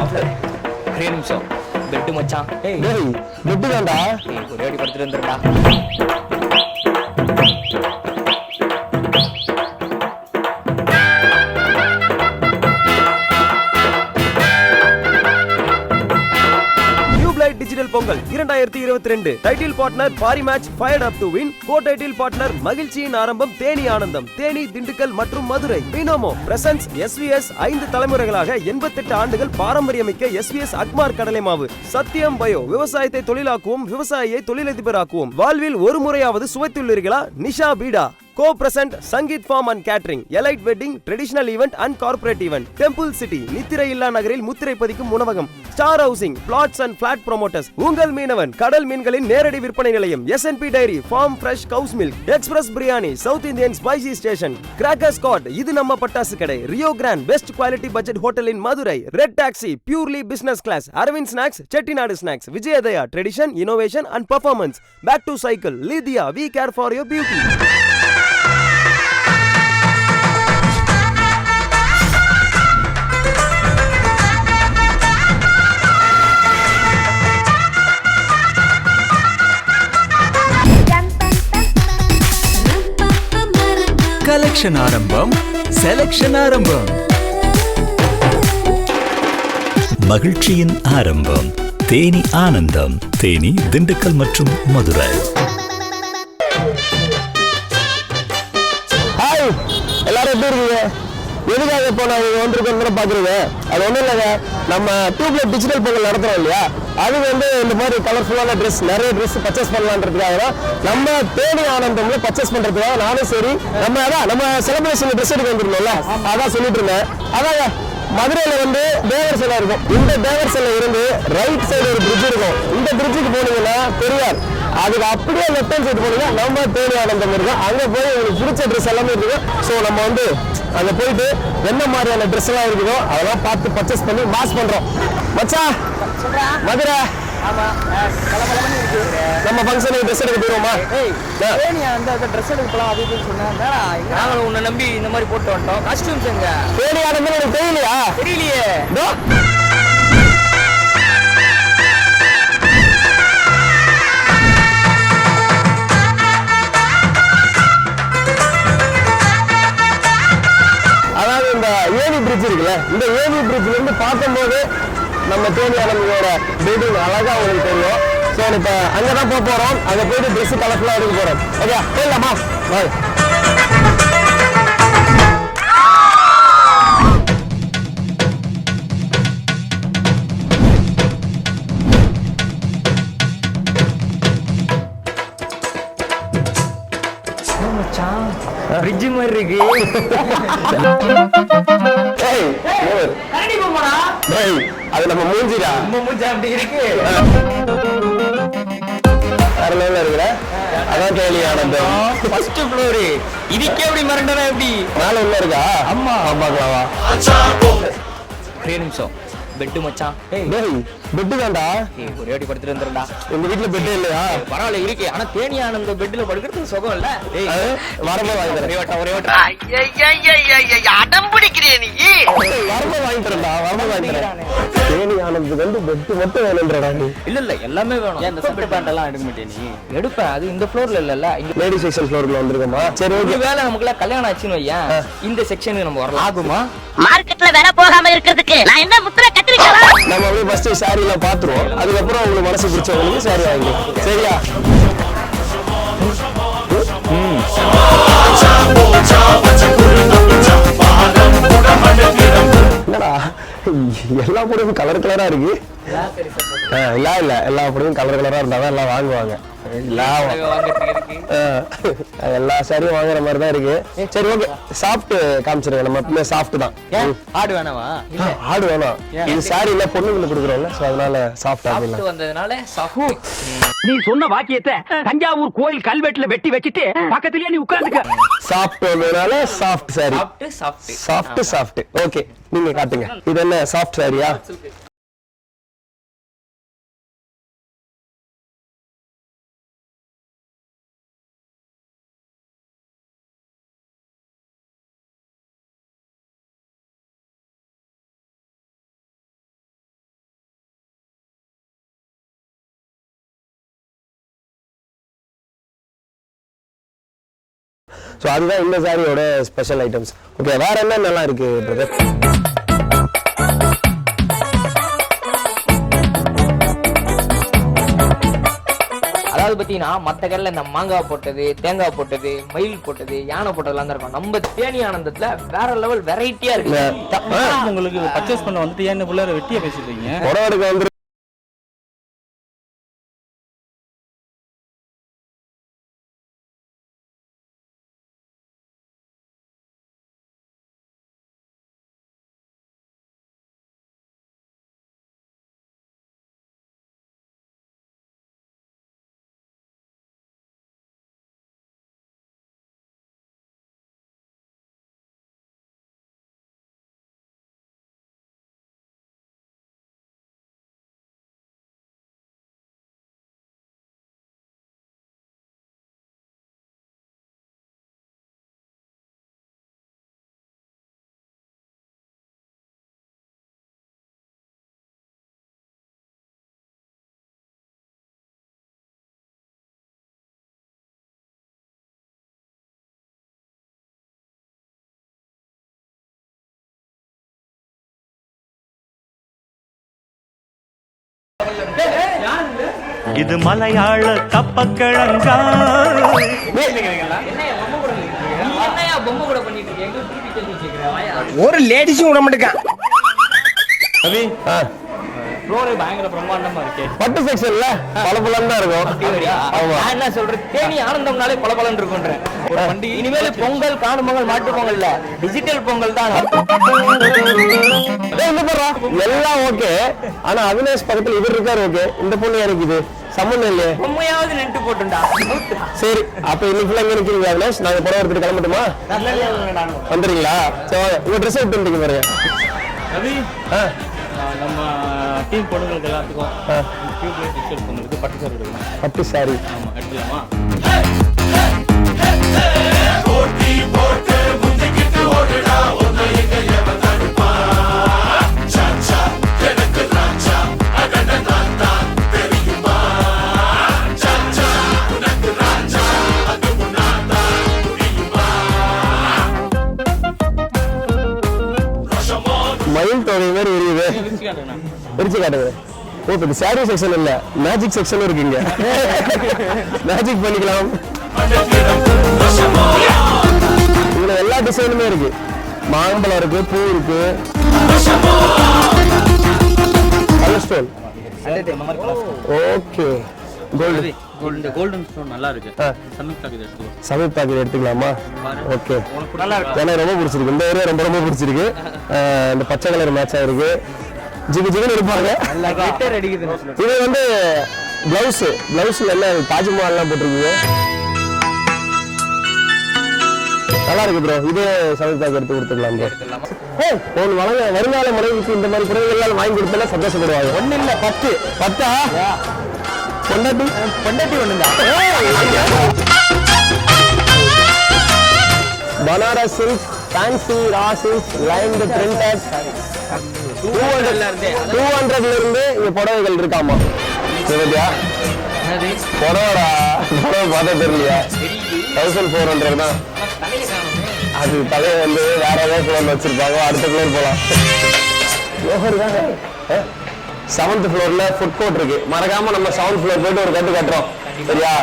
ஒரே நிமிஷம் பெட்டு மச்சான். டேய் பெட்டு தான்டா. ஒரே அடி படுத்துட்டு வந்துடுறா. Digital Pongal 2022 title partner Parry match fired up to win. Co title partner மகிழ்ச்சியின் ஆரம்பம் தேனி ஆனந்தம், தேனி, திண்டுக்கல் மற்றும் மதுரை. பினோமோ பிரசன்ஸ் எஸ்விஎஸ் 5 தலைமுறைகளாக 88 ஆண்டுகள் பாரம்பரியமிக்க எஸ்விஎஸ் அக்மார் கடலை மாவு. சத்தியம் பயோ விவசாயத்தை தொழிலாக்குவோம், விவசாயியை தொழிலதிபராக்குவோம். வாழ்வில் ஒரு முறையாவது சுவைத்துள்ளீர்களா? நிஷா பீடா. Co-present Sangeet Farm and Catering, Elite Wedding, Traditional Event and Corporate Event. Temple City, நித்திரை இல்லா நகரில் முத்திரை பதிக்கும் உணவகம். Star housing, Plots and Flat Promoters. உங்கள் மீனவன், கடல் மீன்களின் நேரடி விற்பனை நிலையம். SNP Dairy, Farm Fresh Cow's Milk. Express Biryani, South Indian Spicy Station. Cracker Scott, இது நம்ம பட்டாசு கடை. Rio Grande, Best Quality Budget Hotel in Madurai. Red Taxi, Purely Business Class. Arvind Snacks, Chettinadu Snacks. Vijayadaya, Tradition, Innovation and Performance. Back to Cycle, Lydia, we care for your beauty. Collection ஆரம்பம், selection ஆரம்பம். மகிழ்ச்சியின் ஆரம்பம் தேனி ஆனந்தம், தேனி, திண்டுக்கல் மற்றும் Madurai. Hi, எல்லாரும் எப்படி இருக்கீங்க? எதுக்காக இப்போ நான் ஒன்றுக்கு பாக்குறீங்க? அது ஒன்றும் இல்லைங்க, நம்ம டியூப்ல டிஜிட்டல் பொங்கல் நடத்துறோம் இல்லையா, அது இந்த மாதிரி கலர்ஃபுல்லான ட்ரெஸ், நிறைய ட்ரெஸ் பர்ச்சேஸ் பண்ணலான்றதுக்காக தான் நம்ம தேனி ஆனந்தம்ல பர்ச்சேஸ் பண்றதுக்காக நானும் சரி நம்ம செலிப்ரேஷன் ட்ரெஸ் எடுக்க வந்துருந்தோம்ல, அதான் சொல்லிட்டு இருந்தேன். அதாங்க மதுரையில தேவர் சிலை இருக்கும். இந்த தேவர் சிலை இருந்து ரைட் சைடு ஒரு பிரிட்ஜ் இருக்கும். இந்த பிரிட்ஜுக்கு போனீங்கன்னா பெரியார், அதுக்கு அப்படியே லெஃப்ட் ஹேண்ட் சைடு போனீங்கன்னா நம்ம தேனி ஆனந்தம் இருக்கும். அங்க போய் உங்களுக்கு பிடிச்ச ட்ரெஸ் எல்லாமே இருக்கும். ஸோ நம்ம அங்க போயிட்டு என்ன மாதிரியான ட்ரெஸ் எல்லாம் இருக்குதோ அதெல்லாம் பார்த்து பர்ச்சேஸ் பண்ணி மாஸ் பண்றோம். மச்சா மதுரை நம்ம ஃபங்க்ஷனுக்கு ட்ரெஸ் எடுக்க போயிருவோமா? ட்ரெஸ் எடுக்க போலாம் அப்படின்னு சொன்னா நாங்களும் உன்னை நம்பி இந்த மாதிரி போட்டு வந்துட்டோம். காஸ்டியூம்ஸ் எங்க தேனி ஆனந்தம் எனக்கு தெரியலையா? தெரியலையே. அதாவது இந்த ஏவி பிரிட்ஜ் இருக்குல்ல, இந்த ஏவி பிரிட்ஜ்ல இருந்து பார்க்கும்போது நம்ம தேனி ஆனந்தோட பில்டிங் அழகா உங்களுக்கு தெரியும். ஸோ இப்போ அங்கே தான் போக போகிறோம். அங்கே போயிட்டு ட்ரெஸ் கலர்ஃபுல்லாக எடுக்க போகிறோம். ஓகே போயிடலாமா? பாய். பிரிட்ஜ் மாதிரி இருக்கு. அது நம்ம மூஞ்சிடா. மூஞ்சி அப்படி இருக்கு. வேற லெவல்ல இருக்கிற அதான் தேனி ஆனந்தம் ஃபர்ஸ்ட் ஃப்ளோர். இதுக்கே எப்படி மறந்தனா எப்படி? மேல உள்ள இருக்கா? அம்மா பாக்கலாமா? ஒரே நிமிஷம் பெட்டு மச்சான். டேய் பெட்டு தான்டா. ஒரே அடி படுத்துட்டு வந்துடுறா. உங்க வீட்டுல பெட்டு இல்லையா? பரவாயில்ல இருக்கு. ஆனா தேனி ஆனந்த பெட்ல படுக்கிறதுக்கு சுகம் இல்ல. வரமா வாங்கி தரேன். ஒரே வட்டம் அடம் பிடிக்கிறே நீ. வரமா வாங்கி தரேன்டா. வரமா வாங்கி தரேன். தேனி ஆனந்துக்கு பெட்டு மட்டும் வேணும்ன்றடா நீ. இல்ல எல்லாமே வேணும். இந்த சட்டை பேண்ட் எல்லாம் எடுக்க மாட்டே நீ? எடுப்பேன். அது இந்த ஃப்ளோர்ல இல்லல்ல, இங்க லேடி செக்ஷன் ஃப்ளோர்ல வந்திருக்கோமா? சரி ஓகே. வேலை நமக்குள்ள கல்யாணம் ஆச்சுன்னு வையேன், இந்த செக்ஷனுக்கு நம்ம வரலாம். ஆகுமா? மார்க்கெட்ல வேலை போகாம இருக்கிறதுக்கு நான் என்ன முத்திர கத்திரிக்கலாம். நம்ம அப்படியே ஃபர்ஸ்ட் சாரி எல்லாம் பாத்துருவோம். அதுக்கப்புறம் உங்களுக்கு மனசு பிடிச்சவங்களுக்கு சாரி வாங்கி. சரியா? என்னடா எல்லா படமும் கலர் கலரா இருக்கு. இல்ல எல்லா படமும் கலர் கலரா இருந்தாதான் எல்லாம் வாங்குவாங்க. எல்லா சாரியும் வாங்குற மாதிரி தான் இருக்கு. சரி ஓகே, சாஃப்ட் காமிச்சிருங்க. நம்ம எப்பவுமே சாஃப்ட் தான். ஆடு வேணாமா? ஆடு வேணாம். இது சாரி இல்ல பொண்ணுங்களுக்கு கொடுக்குறோம்ல, சோ அதனால சாஃப்ட் ஆகல வந்ததுனால சாஃப்ட். நீ சொன்ன வாக்கியத்தை தஞ்சாவூர் கோயில் கல்வெட்டுல வெட்டி வச்சிட்டு பக்கத்துலயே நீ உட்கார்ந்துக்க. சாஃப்ட் வந்ததுனால சாஃப்ட் சாரி. சாஃப்ட். ஓகே, நீங்க காட்டுங்க. இது என்ன சாஃப்ட் சாரியா? ஸோ அதுதான் இந்த சாரியோட ஸ்பெஷல் ஐட்டம்ஸ். ஓகே, வேற என்ன நல்லா இருக்கு பிரதர்? அதாவது பார்த்தீங்கன்னா மற்ற கடையில் இந்த மாங்காய் போட்டது, தேங்காய் போட்டது, மயில் போட்டது, யானை போட்டதுலாம் தான் இருக்கும். நம்ம தேனி ஆனந்தத்துல வேற லெவல் வெரைட்டியா இருக்கு. உங்களுக்கு பர்ச்சேஸ் பண்ண வந்துட்டு ஏன் புள்ள வெட்டியா பேசிட்டு இருக்கீங்க? புடவை வந்து இது மலையாள கப்பக்கிழங்கா. என்னையா பொம்மை கூட பண்ணிட்டு இருக்கீங்க? எங்க திருப்பி தெரிஞ்சு வச்சுக்கிறேன். ஒரு லேடிஸும் விட மாட்டேங்க. ரவி, ஃப்ளோரே பயங்கர பிரம்மாண்டமா இருக்கு. பட்டு செக்ஷன்ல பளபளன்னு தான் இருக்கும். ஆமா, நான் என்ன சொல்றேன், தேனி ஆனந்தம்னாலே பளபளன்னு இருக்கும்ன்றேன். ஒரு பண்டிகை இனிமேல் பொங்கல், காணும் பொங்கல், மாட்டு பொங்கல் இல்ல, டிஜிட்டல் பொங்கல் தான். என்ன பண்றா? எல்லாம் ஓகே, ஆனா அவினாஷ் பக்கத்துல இவர் இருக்காரு. ஓகே, இந்த பொண்ணு எனக்கு இது சம்மந்தம் இல்லையே. பொம்மையாவது நெட்டு போட்டுண்டா. சரி, அப்ப இன்னைக்கு ஃபுல்லா எங்க நிக்கிறீங்க அவினாஷ்? நாங்க புடவை எடுத்துட்டு கிளம்பட்டுமா? வந்துடுறீங்களா? சரி, உங்க ட்ரெஸ் எடுத்து வந்துருங்க பாருங்க. ரவி, நம்ம டீம் பொண்ணுங்களுக்கு எல்லாத்துக்கும் டியூப்லைட் டிஷர்ட் பண்ணுறது பட்டு சாரி எடுக்கணும். பட்டு சாரி. ஆமாம், எடுத்துக்கலாமா? மயில் தொகை மாதிரி எரியுது. பிரிச்சு காட்டுங்க. ஓ, இப்போ சாரி செக்ஷன் இல்ல, மேஜிக் செக்ஷன் இருக்குங்க. மேஜிக் பண்ணிக்கலாம். இதுல எல்லா டிசைனுமே இருக்கு. மாம்பழம் இருக்கு, பூ இருக்கு, கலர் ஸ்டோன். Okay, gold. இந்த கோல்டன் ஸ்டோன் நல்லா இருக்கு. சமீப் இது எடுத்துக்கோ. சமீப் பாக்கெட் எடுத்துக்கலாமா? ஓகே, எனக்கு ரொம்ப பிடிச்சிருக்கு. இந்த ஏரியா ரொம்ப ரொம்ப பிடிச்சிருக்கு. இந்த பச்சை கலர் மேட்சா இருக்கு. ஜிகு ஜிகுன்னு இருப்பாங்க. இது வந்து பிளவுஸ்ல என்ன தாஜ்மஹால் எல்லாம் போட்டிருக்கீங்க. நல்லா இருக்கு ப்ரோ. இது சமீப் பாக்கெட் எடுத்து கொடுத்துக்கலாம் ப்ரோ. ஒரு வருங்கால மனைவிக்கு இந்த மாதிரி புடவைகள் வாங்கி கொடுத்தா சந்தோஷப்படுவாங்க. ஒண்ணு இல்ல, 10 10 பொண்டாட்டி ஒண்ணுதான். Banaras silk, fancy raw silk, lined printed 200ல இருந்து இங்க புடவைகள் இருக்காமா? சரியா? புடவைடா, புடவை பார்த்தா தெரியலையா? 1400 தான். அது தலையை வந்து வேற ஏதாவது ஃப்ளோர்ல வச்சிருப்பாங்க. அடுத்த ஃப்ளோர் போலாம். 7th ஃப்ளோர்ல ஃபுட் கோர்ட் இருக்கு. மறக்காம நம்ம 7th ஃப்ளோர் போயிட்டு ஒரு கட்டு கட்டுறோம். சரியா?